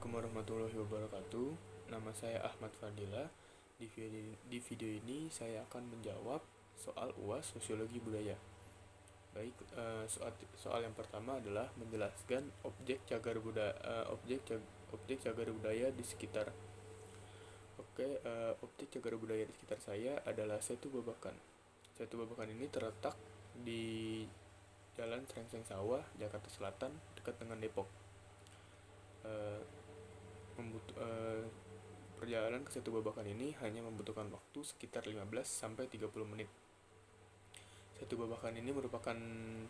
Assalamualaikum warahmatullahi wabarakatuh. Nama saya Ahmad Fadila. Di video ini saya akan menjawab soal UAS Sosiologi Budaya. Baik, soal yang pertama adalah menjelaskan objek cagar budaya di sekitar. Objek cagar budaya di sekitar saya adalah Setu Babakan. Setu Babakan ini terletak di Jalan Serengseng Sawah, Jakarta Selatan, dekat dengan Depok. Perjalanan ke Setu Babakan ini hanya membutuhkan waktu sekitar 15-30 menit. Setu Babakan ini merupakan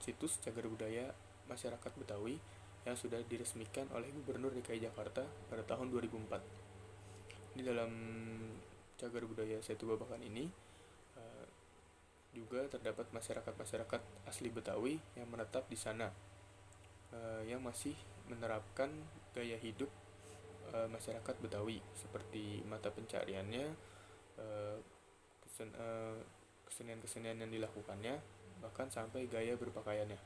situs cagar budaya masyarakat Betawi yang sudah diresmikan oleh Gubernur DKI Jakarta pada tahun 2004. Di dalam cagar budaya Setu Babakan ini juga terdapat masyarakat asli Betawi yang menetap di sana, yang masih menerapkan gaya hidup masyarakat Betawi seperti mata pencariannya, kesenian-kesenian yang dilakukannya, bahkan sampai gaya berpakaiannya.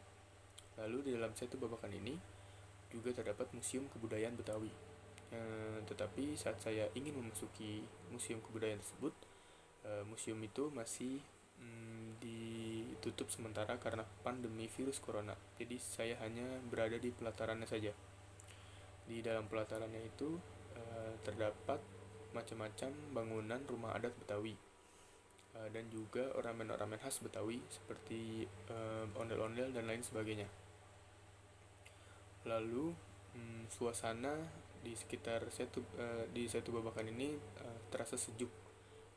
Lalu di dalam Setu Babakan ini juga terdapat Museum Kebudayaan Betawi. Tetapi saat saya ingin memasuki museum kebudayaan tersebut, museum itu masih ditutup sementara karena pandemi virus corona. Jadi saya hanya berada di pelatarannya saja. Di dalam pelatarannya itu terdapat macam-macam bangunan rumah adat Betawi dan juga ornamen-ornamen khas Betawi seperti ondel-ondel dan lain sebagainya. Lalu suasana di sekitar Setu Babakan ini terasa sejuk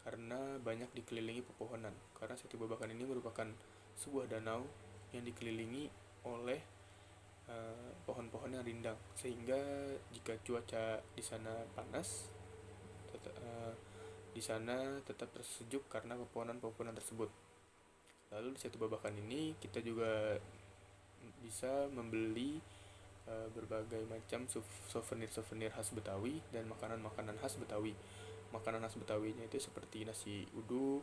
karena banyak dikelilingi pepohonan. Karena Setu Babakan ini merupakan sebuah danau yang dikelilingi oleh pohon-pohon yang rindang, sehingga jika cuaca di sana panas, di sana tetap tersejuk karena pepohonan-pepohonan tersebut. Lalu di Setu Babakan ini kita juga bisa membeli berbagai macam souvenir khas Betawi dan makanan-makanan khas Betawi. Makanan khas Betawinya itu seperti nasi uduk,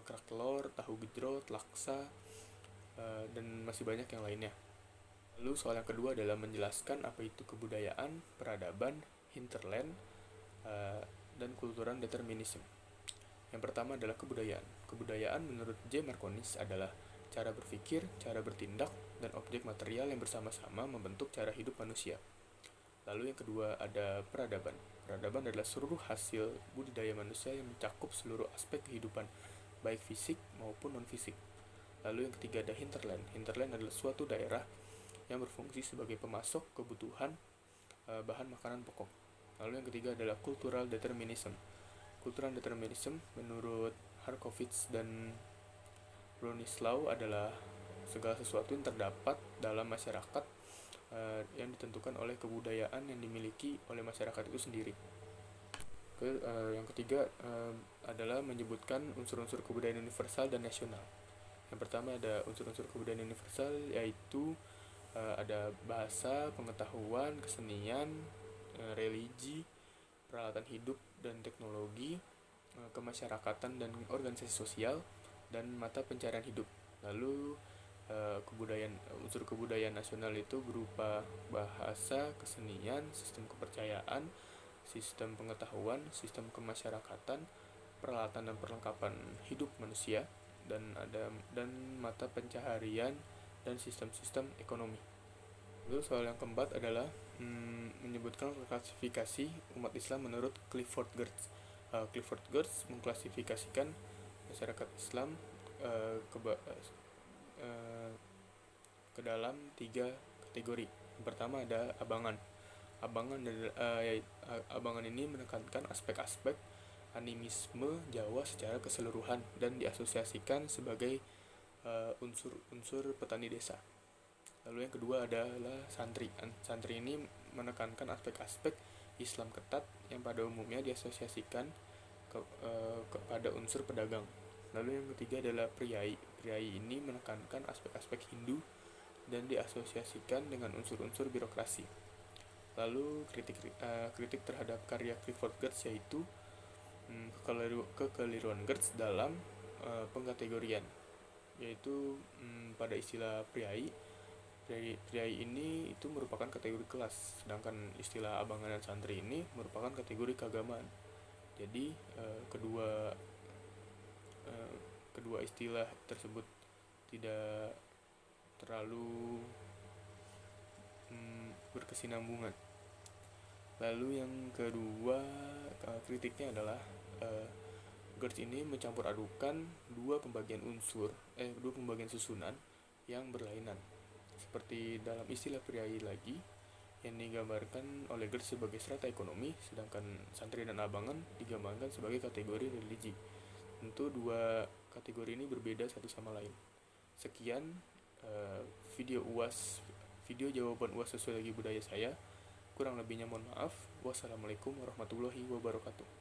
kerak telur, tahu gejrot, laksa, dan masih banyak yang lainnya. Lalu soal yang kedua adalah menjelaskan apa itu kebudayaan, peradaban, hinterland, dan kultural determinism. Yang pertama adalah kebudayaan. Kebudayaan menurut J. Marconis adalah cara berpikir, cara bertindak, dan objek material yang bersama-sama membentuk cara hidup manusia. Lalu yang kedua ada peradaban. Peradaban adalah seluruh hasil budidaya manusia yang mencakup seluruh aspek kehidupan, baik fisik maupun non-fisik. Lalu yang ketiga ada hinterland. Hinterland adalah suatu daerah yang berfungsi sebagai pemasok kebutuhan bahan makanan pokok. Lalu yang ketiga adalah cultural determinism. Cultural determinism menurut Harkowitz dan Bronislaw adalah segala sesuatu yang terdapat dalam masyarakat yang ditentukan oleh kebudayaan yang dimiliki oleh masyarakat itu sendiri. Yang ketiga adalah menyebutkan unsur-unsur kebudayaan universal dan nasional. Yang pertama ada unsur-unsur kebudayaan universal, yaitu ada bahasa, pengetahuan, kesenian, religi, peralatan hidup dan teknologi, kemasyarakatan dan organisasi sosial, dan mata pencarian hidup. Lalu unsur kebudayaan nasional itu berupa bahasa, kesenian, sistem kepercayaan, sistem pengetahuan, sistem kemasyarakatan, peralatan dan perlengkapan hidup manusia, dan mata pencaharian dan sistem-sistem ekonomi. Lalu soal yang keempat adalah menyebutkan klasifikasi umat Islam menurut Clifford Geertz. Clifford Geertz mengklasifikasikan masyarakat Islam ke dalam 3 kategori. Yang pertama ada abangan. Abangan ini menekankan aspek-aspek animisme Jawa secara keseluruhan dan diasosiasikan sebagai unsur-unsur petani desa. Lalu yang kedua adalah santri. Santri ini menekankan aspek-aspek Islam ketat yang pada umumnya diasosiasikan kepada unsur pedagang. Lalu yang ketiga adalah priai. Priai ini menekankan aspek-aspek Hindu dan diasosiasikan dengan unsur-unsur birokrasi. Lalu kritik terhadap karya Clifford Geertz yaitu kekeliruan Geertz dalam pengkategorian, yaitu pada istilah priai Priai ini itu merupakan kategori kelas, sedangkan istilah abangan dan santri ini merupakan kategori keagamaan. Jadi kedua istilah tersebut tidak terlalu berkesinambungan. Lalu yang kedua, kritiknya adalah GERS ini mencampur adukan dua pembagian susunan yang berlainan. Seperti dalam istilah priai lagi, yang digambarkan oleh GERS sebagai strata ekonomi, sedangkan santri dan abangan digambarkan sebagai kategori religi. Tentu dua kategori ini berbeda satu sama lain. Sekian video jawaban UAS sesuai lagi budaya saya. Kurang lebihnya mohon maaf. Wassalamualaikum warahmatullahi wabarakatuh.